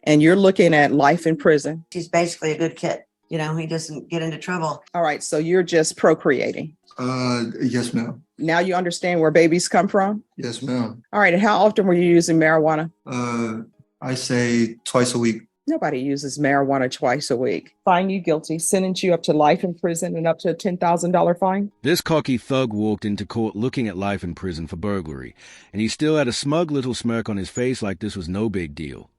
and you're looking at life in prison. He's basically a good kid. He doesn't get into trouble. All right, so you're just procreating. Yes, ma'am. Now you understand where babies come from? Yes, ma'am. All right, and how often were you using marijuana? I say twice a week. Nobody uses marijuana twice a week. Find you guilty, sentence you up to life in prison and up to a $10,000 fine. This cocky thug walked into court looking at life in prison for burglary, and he still had a smug little smirk on his face like this was no big deal.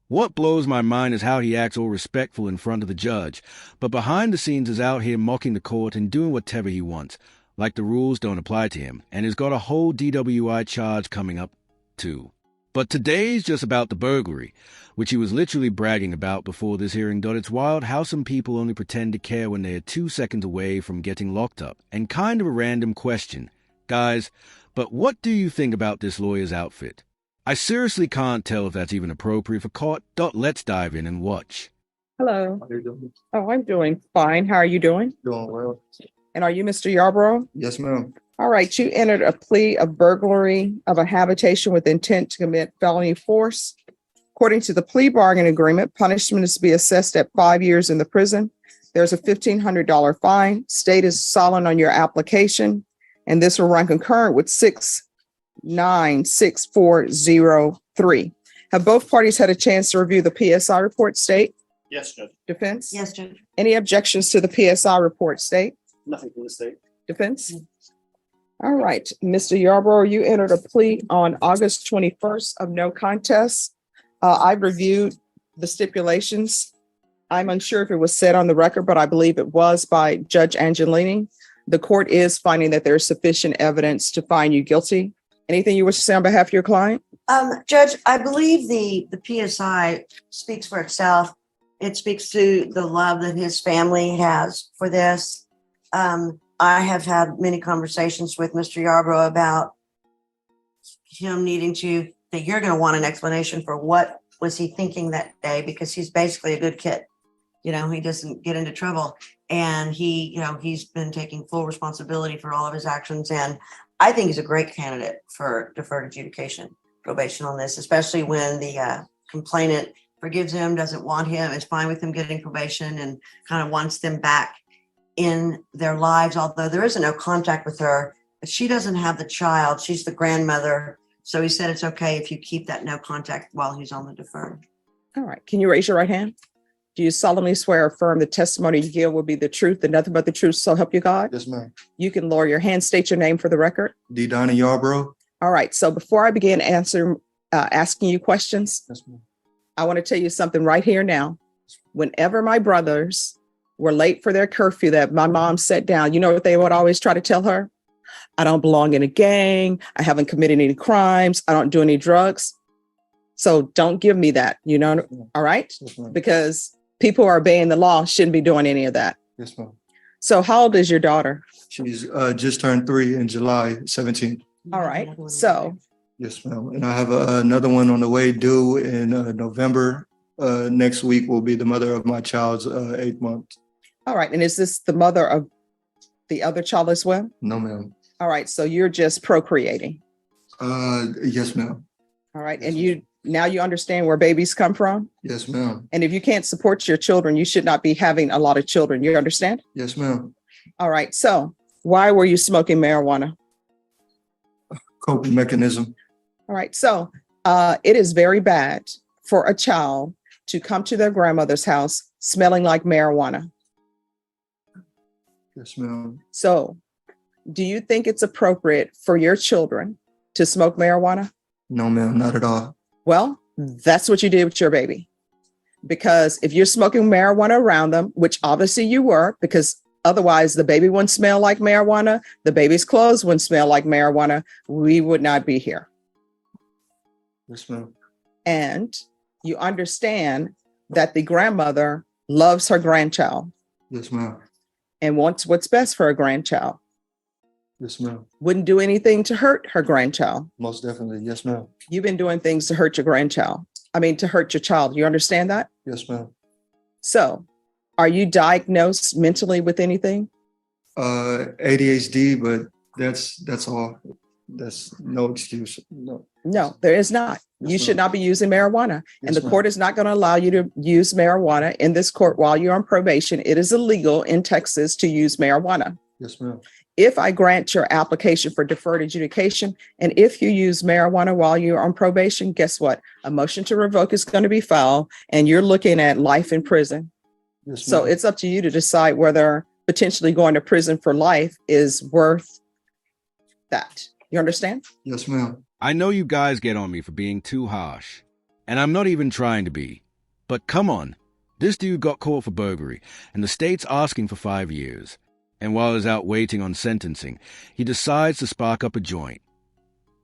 What blows my mind is how he acts all respectful in front of the judge, but behind the scenes is out here mocking the court and doing whatever he wants, like the rules don't apply to him, and has got a whole DWI charge coming up, too. But today's just about the burglary, which he was literally bragging about before this hearing. It's wild how some people only pretend to care when they are 2 seconds away from getting locked up. And kind of a random question, guys, but what do you think about this lawyer's outfit? I seriously can't tell if that's even appropriate for court. Let's dive in and watch. Hello. How are you doing? Oh, I'm doing fine. How are you doing? Doing well. And are you Mr. Yarbrough? Yes, ma'am. All right, you entered a plea of burglary of a habitation with intent to commit felony force. According to the plea bargain agreement, punishment is to be assessed at 5 years in the prison. There's a $1,500 fine. State is silent on your application, and this will run concurrent with 696-403. Have both parties had a chance to review the PSI report, State? Yes, Judge. Defense? Yes, Judge. Any objections to the PSI report, State? Nothing from the state. Defense? All right, Mr. Yarbrough, you entered a plea on August 21st of no contest. I've reviewed the stipulations. I'm unsure if it was said on the record, but I believe it was by Judge Angelini. The court is finding that there's sufficient evidence to find you guilty. Anything you wish to say on behalf of your client? Judge, I believe the PSI speaks for itself. It speaks to the love that his family has for this. I have had many conversations with Mr. Yarbrough about him needing that you're going to want an explanation for what was he thinking that day, because he's basically a good kid. He doesn't get into trouble, and he's been taking full responsibility for all of his actions. And I think he's a great candidate for deferred adjudication probation on this, especially when the complainant forgives him, doesn't want him, is fine with him getting probation, and kind of wants them back in their lives, although there isn't no contact with her. But she doesn't have the child. She's the grandmother. So he said it's okay if you keep that no contact while he's on the deferred. All right. Can you raise your right hand? Do you solemnly swear or affirm the testimony you give will be the truth and nothing but the truth, so help you God? Yes, ma'am. You can lower your hand, state your name for the record. D. Donna Yarbrough. All right. So before I begin asking you questions, Yes, ma'am. I want to tell you something right here now. Whenever my brothers were late for their curfew that my mom set down, you know what they would always try to tell her? I don't belong in a gang. I haven't committed any crimes. I don't do any drugs. So don't give me that, all right? Yes, ma'am. Because people who are obeying the law shouldn't be doing any of that. Yes, ma'am. So how old is your daughter? She's just turned 3 in July 17th. All right. So, Yes, ma'am. And I have another one on the way due in November. Next week will be the mother of my child's 8th month. all right. And is this the mother of the other child as well? No, ma'am. All right. So you're just procreating. Yes, ma'am. All right. And you understand where babies come from? Yes, ma'am. And if you can't support your children, you should not be having a lot of children. You understand? Yes, ma'am. All right. So why were you smoking marijuana? Coping mechanism. All right. So it is very bad for a child to come to their grandmother's house smelling like marijuana. Yes, ma'am. So do you think it's appropriate for your children to smoke marijuana? No, ma'am, not at all. Well, that's what you did with your baby. Because if you're smoking marijuana around them, which obviously you were, because otherwise the baby wouldn't smell like marijuana, the baby's clothes wouldn't smell like marijuana, we would not be here. Yes, ma'am. And you understand that the grandmother loves her grandchild Yes, ma'am. and wants what's best for her grandchild. Yes, ma'am. Wouldn't do anything to hurt her grandchild. Most definitely. Yes, ma'am. You've been doing things to hurt your grandchild. To hurt your child. You understand that? Yes, ma'am. So are you diagnosed mentally with anything? ADHD, but that's all. That's no excuse. No. No, there is not. You Yes, should ma'am. not be using marijuana. And Yes, the ma'am. court is not going to allow you to use marijuana in this court while you're on probation. It is illegal in Texas to use marijuana. Yes, ma'am. If I grant your application for deferred adjudication, and if you use marijuana while you're on probation, guess what? A motion to revoke is going to be filed and you're looking at life in prison. Yes, So ma'am. it's up to you to decide whether potentially going to prison for life is worth that. You understand? Yes, ma'am. I know you guys get on me for being too harsh, and I'm not even trying to be. But come on, this dude got caught for burglary, and the state's asking for 5 years. And while he's out waiting on sentencing, he decides to spark up a joint.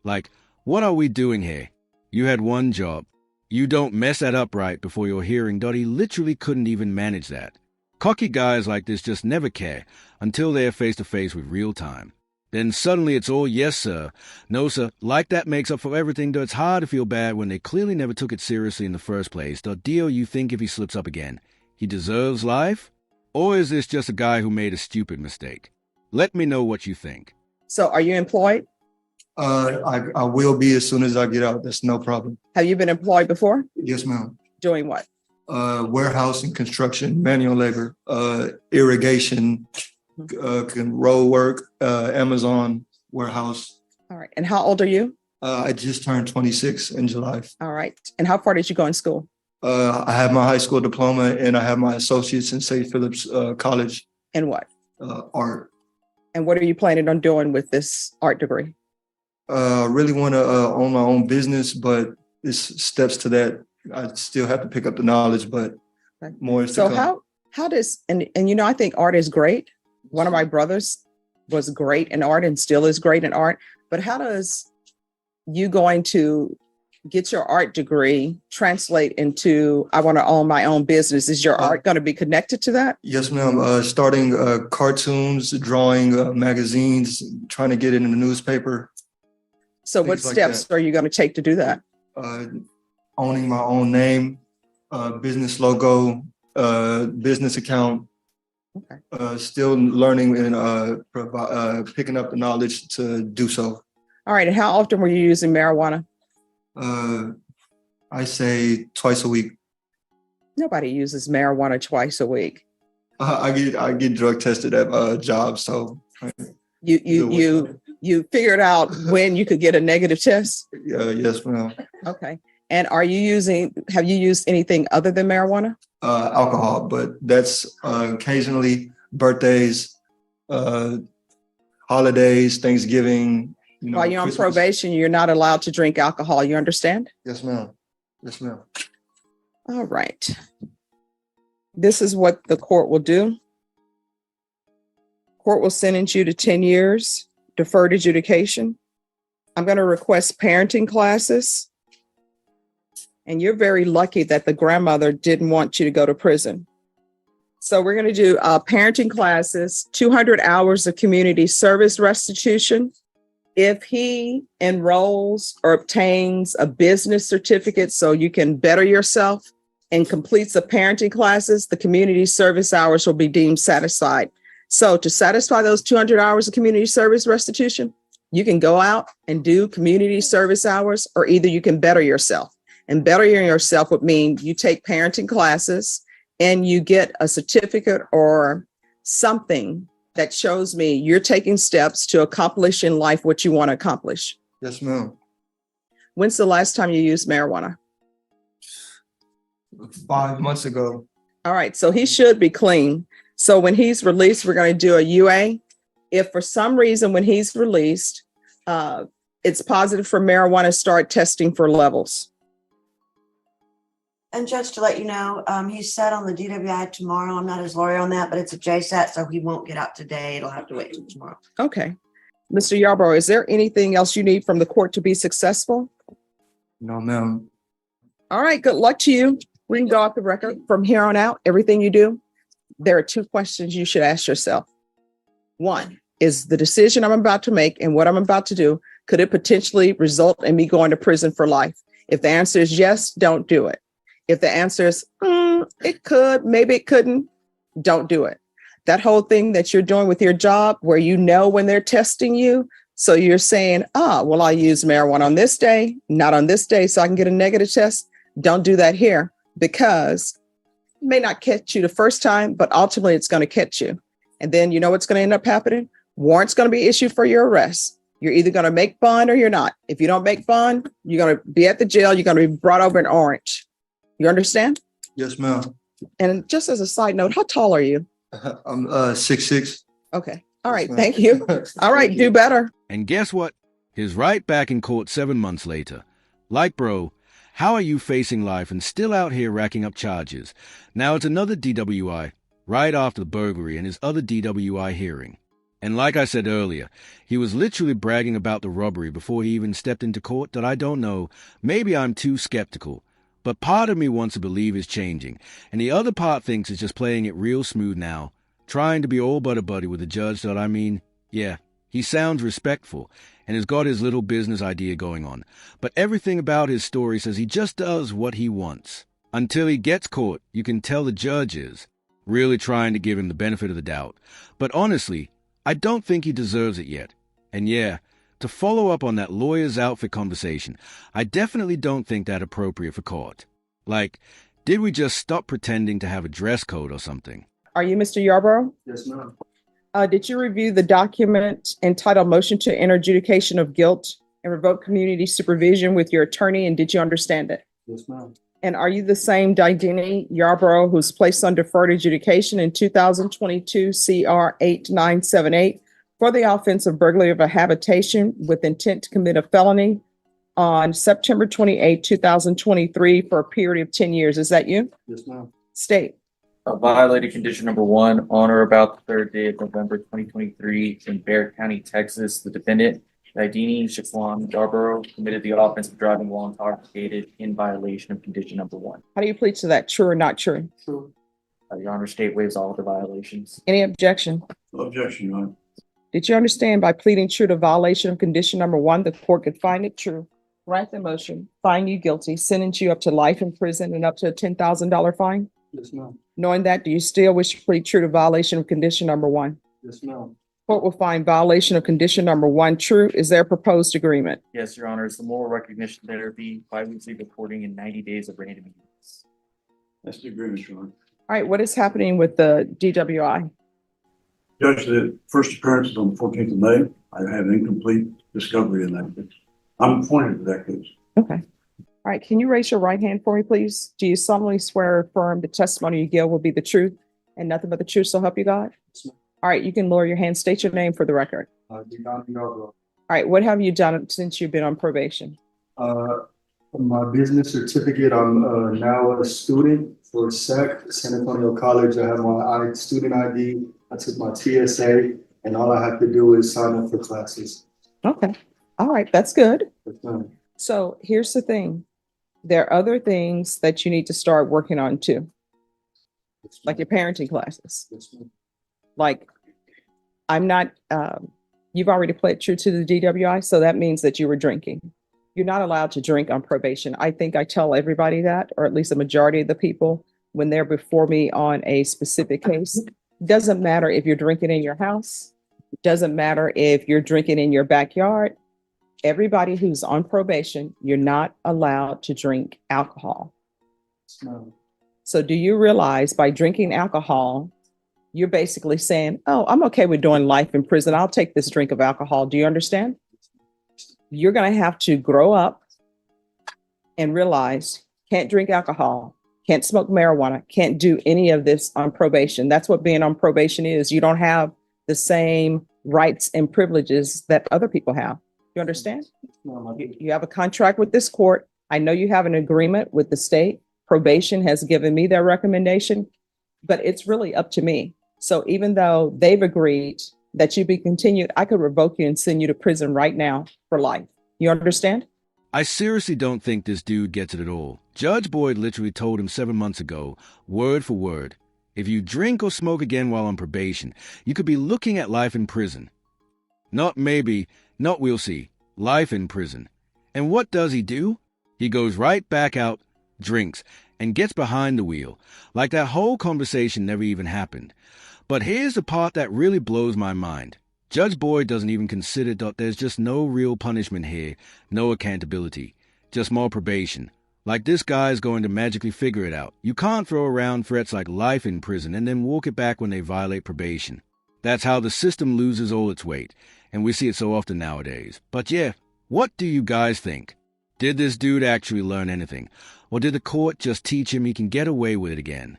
Like, what are we doing here? You had one job. You don't mess that up right before your hearing that he literally couldn't even manage that. Cocky guys like this just never care until they're face to face with real time. Then suddenly it's all yes, sir. No, sir. Like that makes up for everything, though it's hard to feel bad when they clearly never took it seriously in the first place. The deal you think if he slips up again, he deserves life? Or is this just a guy who made a stupid mistake? Let me know what you think. So are you employed? I will be as soon as I get out. That's no problem. Have you been employed before? Yes, ma'am. Doing what? Warehouse and construction, manual labor, irrigation, road work, Amazon warehouse. All right. And how old are you? I just turned 26 in July. All right. And how far did you go in school? I have my high school diploma and I have my associates in St. Philip's College, And what? art. And what are you planning on doing with this art degree? Really want to own my own business, but it's steps to that. I still have to pick up the knowledge, but Okay. more is to So come. how does, and you know, I think art is great. One of my brothers was great in art and still is great in art. But how does you going to get your art degree translate into, I want to own my own business? Is your art going to be connected to that? Yes, ma'am. Starting cartoons, drawing magazines, trying to get it in the newspaper. So what Things like steps are you going to take to do that? Owning my own name, business logo, business account. Okay. Still learning and picking up the knowledge to do so. All right. And how often were you using marijuana? I say twice a week. Nobody uses marijuana twice a week. I get drug tested at jobs, so You figured out when you could get a negative test? yes, ma'am. Okay. And have you used anything other than marijuana? Alcohol, but that's occasionally birthdays, holidays, Thanksgiving. While you're on Christmas. probation, you're not allowed to drink alcohol. You understand? Yes, ma'am. Yes, ma'am. All right. This is what the court will do. Court will sentence you to 10 years, deferred adjudication. I'm going to request parenting classes. And you're very lucky that the grandmother didn't want you to go to prison. So we're going to do parenting classes, 200 hours of community service restitution. If he enrolls or obtains a business certificate so you can better yourself and completes the parenting classes, the community service hours will be deemed satisfied. So to satisfy those 200 hours of community service restitution, you can go out and do community service hours, or either you can better yourself. And bettering yourself would mean you take parenting classes and you get a certificate or something that shows me you're taking steps to accomplish in life what you want to accomplish. Yes, ma'am. When's the last time you used marijuana? 5 months ago. All right, so he should be clean. So when he's released, we're going to do a UA. If for some reason when he's released, it's positive for marijuana, start testing for levels. And just to let you know, he's set on the DWI tomorrow. I'm not his lawyer on that, but it's a JSAT, so he won't get out today. It'll have to wait till tomorrow. Okay. Mr. Yarborough, is there anything else you need from the court to be successful? No, ma'am. All right, good luck to you. We can go off the record from here on out. Everything you do, there are 2 questions you should ask yourself. 1, is the decision I'm about to make and what I'm about to do, could it potentially result in me going to prison for life? If the answer is yes, don't do it. If the answer is, it could, maybe it couldn't, don't do it. That whole thing that you're doing with your job where you know when they're testing you, So you're saying, well, I use marijuana on this day, not on this day, so I can get a negative test. Don't do that here, because it may not catch you the first time, but ultimately it's going to catch you. And then you know what's going to end up happening? Warrant's going to be issued for your arrest. You're either going to make bond or you're not. If you don't make bond, you're going to be at the jail. You're going to be brought over in orange. You understand? Yes, ma'am. And just as a side note, how tall are you? I'm 6'6". Okay. All right. Yes, ma'am. Thank you. All right. Thank you. Do better. And guess what? He's right back in court 7 months later. Like, bro, how are you facing life and still out here racking up charges? Now it's another DWI, right after the burglary and his other DWI hearing. And like I said earlier, he was literally bragging about the robbery before he even stepped into court that I don't know. Maybe I'm too skeptical. But part of me wants to believe is changing, and the other part thinks it's just playing it real smooth now, trying to be all buddy-buddy with the judge that yeah, he sounds respectful and has got his little business idea going on. But everything about his story says he just does what he wants. Until he gets caught, you can tell the judge is really trying to give him the benefit of the doubt. But honestly, I don't think he deserves it yet. And yeah, to follow up on that lawyer's outfit conversation, I definitely don't think that appropriate for court. Like, did we just stop pretending to have a dress code or something? Are you Mr. Yarborough? Yes, ma'am. Did you review the document entitled Motion to Enter Adjudication of Guilt and Revoke Community Supervision with your attorney, and did you understand it? Yes, ma'am. And are you the same Didini Yarborough who's placed on deferred adjudication in 2022 CR 8978 for the offense of burglary of a habitation with intent to commit a felony on September 28, 2023 for a period of 10 years? Is that you? Yes, ma'am. State. Violated condition number 1, on or about the third day of November 2023 in Bexar County, Texas. The defendant, Didini Shaquan Yarborough, committed the offense of driving while intoxicated in violation of condition number 1. How do you plead to that? True or not true? True. Your Honor, state waives all of the violations. Any objection? No objection, Your Honor. Did you understand by pleading true to violation of condition number 1, the court could find it true, grant the motion, find you guilty, sentence you up to life in prison and up to a $10,000 fine? Yes, ma'am. Knowing that, do you still wish to plead true to violation of condition number 1? Yes, ma'am. Court will find violation of condition number 1 true. Is there a proposed agreement? Yes, Your Honor, it's the moral recognition therapy, bi-weekly reporting, and 90 days of random use. That's the agreement, Your Honor. All right, what is happening with the DWI? Judge, the first appearance is on the 14th of May. I have incomplete discovery in that case. I'm appointed to that case. Okay. All right, can you raise your right hand for me, please? Do you solemnly swear or affirm the testimony you give will be the truth and nothing but the truth, so help you God? Yes, ma'am. All right, you can lower your hand. State your name for the record. Deferred. All right, what have you done since you've been on probation? My business certificate, I'm now a student for SEC, San Antonio College. I have my student ID. I took my TSA, and all I have to do is sign up for classes. Okay. All right, that's good. Yes, ma'am. So here's the thing. There are other things that you need to start working on too, Yes, like ma'am. your parenting classes. Yes, ma'am. Like, I'm not, you've already pled true to the DWI, so that means that you were drinking. You're not allowed to drink on probation. I think I tell everybody that, or at least a majority of the people, when they're before me on a specific case. Doesn't matter if you're drinking in your house. Doesn't matter if you're drinking in your backyard. Everybody who's on probation, you're not allowed to drink alcohol. Yes, ma'am. So do you realize by drinking alcohol, you're basically saying, oh, I'm okay with doing life in prison. I'll take this drink of alcohol. Do you understand? You're going to have to grow up and realize can't drink alcohol, can't smoke marijuana, can't do any of this on probation. That's what being on probation is. You don't have the same rights and privileges that other people have. You understand? No, You have a contract with this court. I know you have an agreement with the state. Probation has given me their recommendation, but it's really up to me. So even though they've agreed that you be continued, I could revoke you and send you to prison right now for life. You understand? I seriously don't think this dude gets it at all. Judge Boyd literally told him 7 months ago, word for word, if you drink or smoke again while on probation, you could be looking at life in prison. Not maybe, not we'll see, life in prison. And what does he do? He goes right back out, drinks, and gets behind the wheel, like that whole conversation never even happened. But here's the part that really blows my mind. Judge Boyd doesn't even consider that there's just no real punishment here, no accountability, just more probation. Like this guy's going to magically figure it out. You can't throw around threats like life in prison and then walk it back when they violate probation. That's how the system loses all its weight, and we see it so often nowadays. But yeah, what do you guys think? Did this dude actually learn anything? Or did the court just teach him he can get away with it again?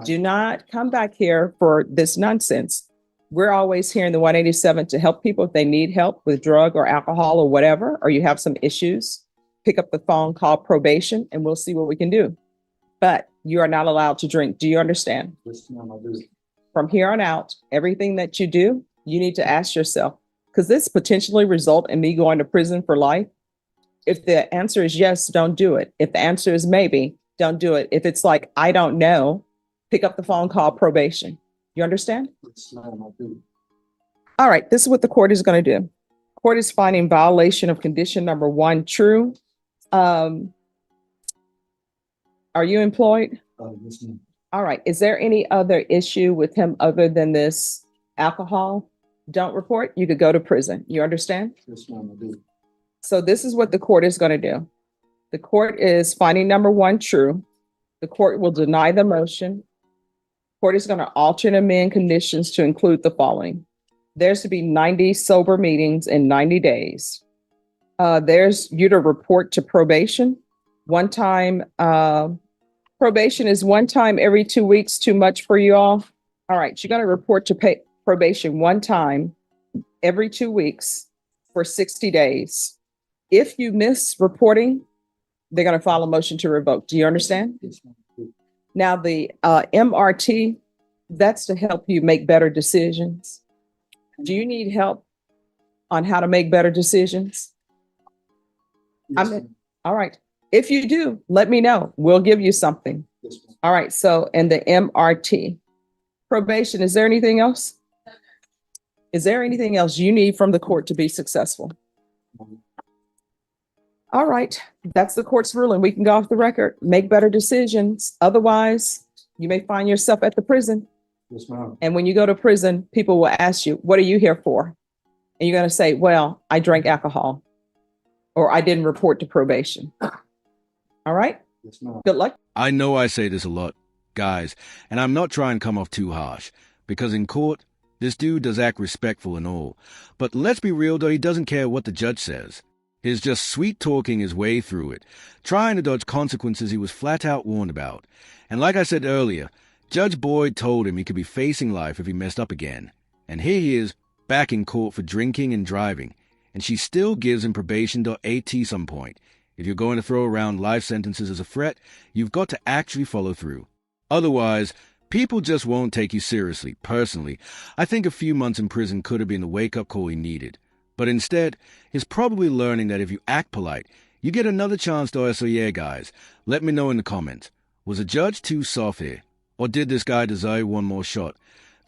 Do not come back here for this nonsense. We're always here in the 187 to help people if they need help with drug or alcohol or whatever, or you have some issues. Pick up the phone, call probation, and we'll see what we can do. But you are not allowed to drink. Do you understand? From here on out, everything that you do, you need to ask yourself, could this potentially result in me going to prison for life? If the answer is yes, don't do it. If the answer is maybe, don't do it. If it's like, I don't know, pick up the phone, call probation. You understand? All right, this is what the court is going to do. Court is finding violation of condition number 1 true. Are you employed? All right. Is there any other issue with him other than this alcohol? Don't report. You could go to prison. You understand? So this is what the court is going to do. The court is finding number 1 true. The court will deny the motion. Court is going to alter and amend conditions to include the following. There's to be 90 sober meetings in 90 days. There's you to report to probation. One time, probation is one time every 2 weeks too much for you all. All right, you're going to report to probation one time every 2 weeks for 60 days. If you miss reporting, they're going to file a motion to revoke. Do you understand? Now, the MRT, that's to help you make better decisions. Do you need help on how to make better decisions? All right. If you do, let me know. We'll give you something. All right. So, and the MRT probation, is there anything else? Is there anything else you need from the court to be successful? All right. That's the court's ruling. We can go off the record, make better decisions. Otherwise, you may find yourself at the prison. And when you go to prison, people will ask you, what are you here for? And you're going to say, well, I drank alcohol or I didn't report to probation. All right. Good luck. I know I say this a lot, guys, and I'm not trying to come off too harsh, because in court, this dude does act respectful and all. But let's be real, though, he doesn't care what the judge says. He's just sweet-talking his way through it, trying to dodge consequences he was flat-out warned about. And like I said earlier, Judge Boyd told him he could be facing life if he messed up again. And here he is, back in court for drinking and driving, and she still gives him probation.at some point. If you're going to throw around life sentences as a threat, you've got to actually follow through. Otherwise, people just won't take you seriously. Personally, I think a few months in prison could have been the wake-up call he needed. But instead, he's probably learning that if you act polite, you get another chance to so yeah, guys. Let me know in the comments. Was the judge too soft here? Or did this guy deserve one more shot?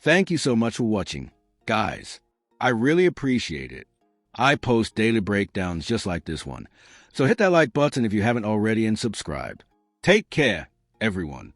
Thank you so much for watching. Guys, I really appreciate it. I post daily breakdowns just like this one. So hit that like button if you haven't already and subscribe. Take care, everyone.